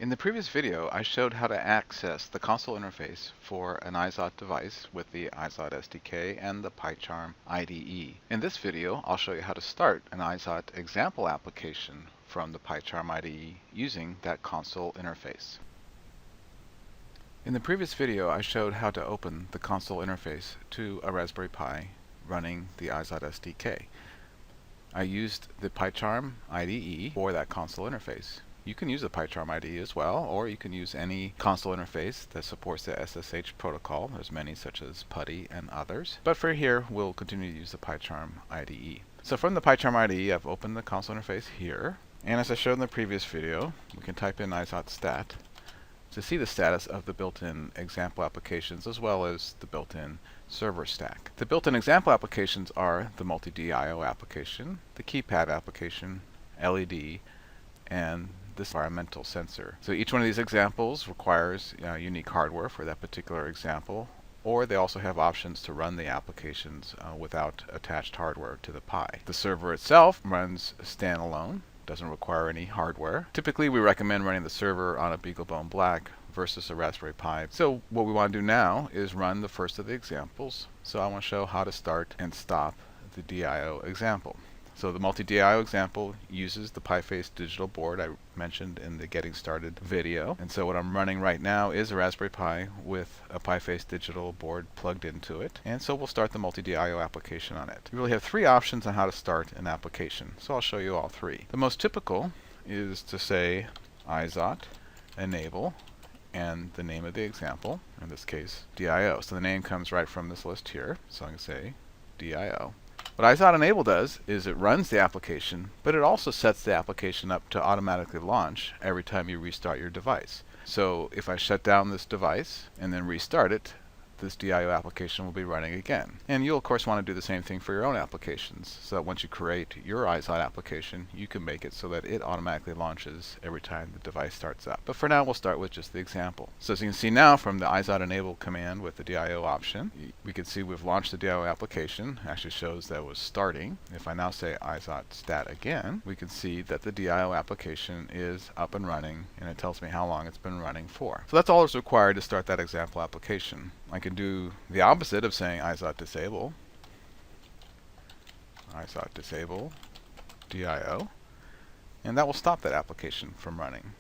In the previous video, I showed how to access the console interface for an IzoT device with the IzoT SDK and the PyCharm IDE. In this video, I'll show you how to start an IzoT example application from the PyCharm IDE using that console interface. In the previous video, I showed how to open the console interface to a Raspberry Pi running the IzoT SDK. I used the PyCharm IDE for that console interface. You can use the PyCharm IDE as well, or you can use any console interface that supports the SSH protocol. There's many such as PuTTY and others. But for here, we'll continue to use the PyCharm IDE. So from the PyCharm IDE, I've opened the console interface here. And as I showed in the previous video, we can type in IzoT stat to see the status of the built-in example applications as well as the built-in server stack. The built-in example applications are the multi-DIO application, the keypad application, LED, and this environmental sensor. So each one of these examples requires unique hardware for that particular example, or they also have options to run the applications without attached hardware to the Pi. The server itself runs standalone, doesn't require any hardware. Typically we recommend running the server on a BeagleBone Black versus a Raspberry Pi. So what we want to do now is run the first of the examples. So I want to show how to start and stop the DIO example. So the multi-DIO example uses the PiFace digital board I mentioned in the Getting Started video. And so what I'm running right now is a Raspberry Pi with a PiFace digital board plugged into it. And so we'll start the multi-DIO application on it. We really have three options on how to start an application. So I'll show you all three. The most typical is to say IzoT enable and the name of the example, in this case DIO. So the name comes right from this list here. So I can say DIO. What IzoT enable does is it runs the application, but it also sets the application up to automatically launch every time you restart your device. So if I shut down this device and then restart it, this DIO application will be running again. And you'll of course want to do the same thing for your own applications, so that once you create your IzoT application, you can make it so that it automatically launches every time the device starts up. But for now, we'll start with just the example. So as you can see now from the IzoT enable command with the DIO option, we can see we've launched the DIO application. It actually shows that it was starting. If I now say IzoT stat again, we can see that the DIO application is up and running, and it tells me how long it's been running for. So that's all that's required to start that example application. I can do the opposite of saying IzoT disable DIO, and that will stop that application from running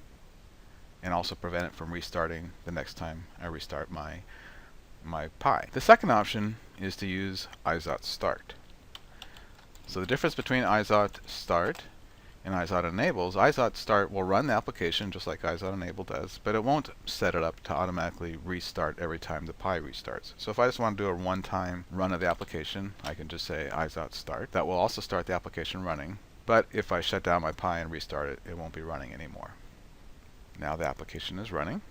and also prevent it from restarting the next time I restart my Pi. The second option is to use IzoT start. So the difference between IzoT start and IzoT enables, IzoT start will run the application just like IzoT enable does, but it won't set it up to automatically restart every time the Pi restarts. So if I just want to do a one-time run of the application, I can just say IzoT start. That will also start the application running, but if I shut down my Pi and restart it, it won't be running anymore. Now the application is running,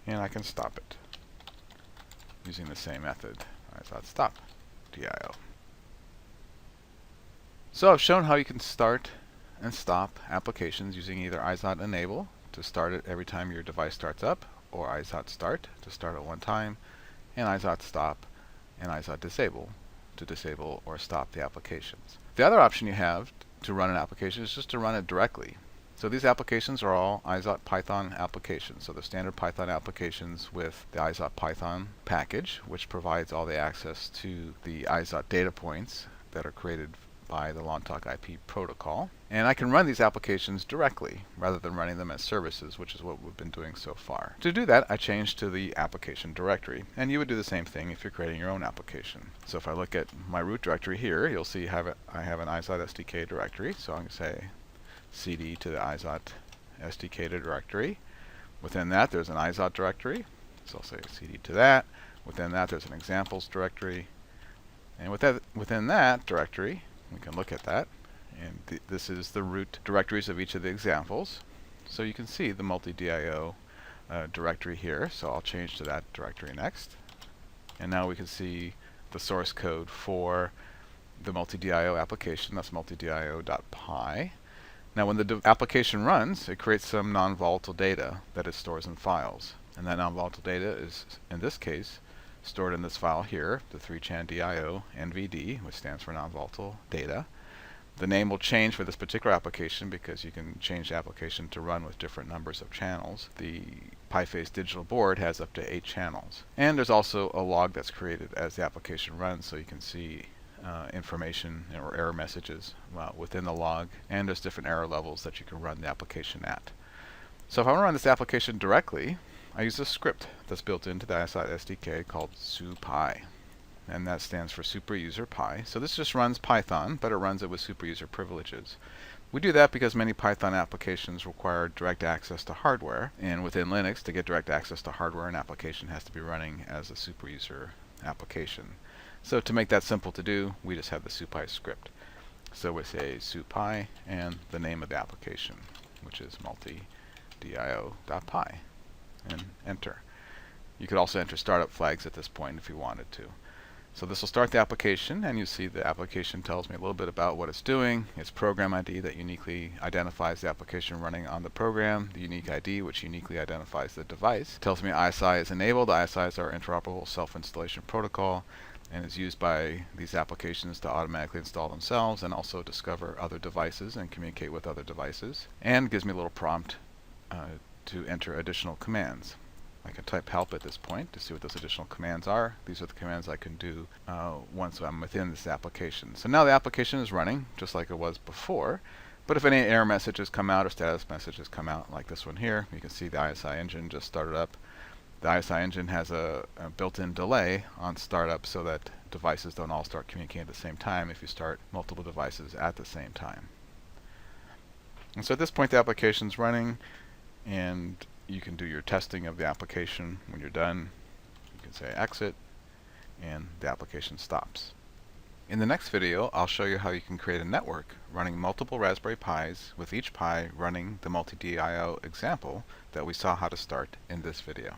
and I can stop it using the same method, IzoT stop DIO. So I've shown how you can start and stop applications using either IzoT enable to start it every time your device starts up, or IzoT start to start at one time, and IzoT stop and IzoT disable to disable or stop the applications. The other option you have to run an application is just to run it directly. So these applications are all IzoT Python applications. So the standard Python applications with the IzoT Python package, which provides all the access to the IzoT data points that are created by the Longtalk IP protocol. And I can run these applications directly rather than running them as services, which is what we've been doing so far. To do that, I changed to the application directory. And you would do the same thing if you're creating your own application. So if I look at my root directory here, you'll see I have an IzoT SDK directory. So I'm going to say cd to the IzoT SDK directory. Within that, there's an IzoT directory. So I'll say cd to that. Within that, there's an examples directory. And within that directory, we can look at that, and this is the root directories of each of the examples. So you can see the multi-DIO directory here, so I'll change to that directory next. And now we can see the source code for the multi-DIO application. That's multidio.py. Now when the application runs, it creates some non-volatile data that it stores in files. And that non-volatile data is, in this case, stored in this file here, the 3chan DIO NVD, which stands for non-volatile data. The name will change for this particular application because you can change the application to run with different numbers of channels. The PiPhase digital board has up to 8 channels. And there's also a log that's created as the application runs, so you can see information or error messages within the log, and there's different error levels that you can run the application at. So if I want to run this application directly, I use a script that's built into the IzoT SDK called SuPy, and that stands for Super User Pi. So this just runs Python, but it runs it with super user privileges. We do that because many Python applications require direct access to hardware, and within Linux, to get direct access to hardware, an application has to be running as a super user application. So to make that simple to do, we just have the SuPy script. So we say SuPy and the name of the application, which is multidio.py, and enter. You could also enter startup flags at this point if you wanted to. So this will start the application, and you see the application tells me a little bit about what it's doing. Its program ID that uniquely identifies the application running on the program, the unique ID which uniquely identifies the device. It tells me ISI is enabled. ISI is our interoperable self-installation protocol, and is used by these applications to automatically install themselves and also discover other devices and communicate with other devices. And gives me a little prompt to enter additional commands. I can type help at this point to see what those additional commands are. These are the commands I can do once I'm within this application. So now the application is running just like it was before, but if any error messages come out or status messages come out, like this one here, you can see the ISI engine just started up. The ISI engine has a built-in delay on startup so that devices don't all start communicating at the same time if you start multiple devices at the same time. And so at this point the application is running, and you can do your testing of the application. When you're done, you can say exit, and the application stops. In the next video, I'll show you how you can create a network running multiple Raspberry Pis, with each Pi running the multi-DIO example that we saw how to start in this video.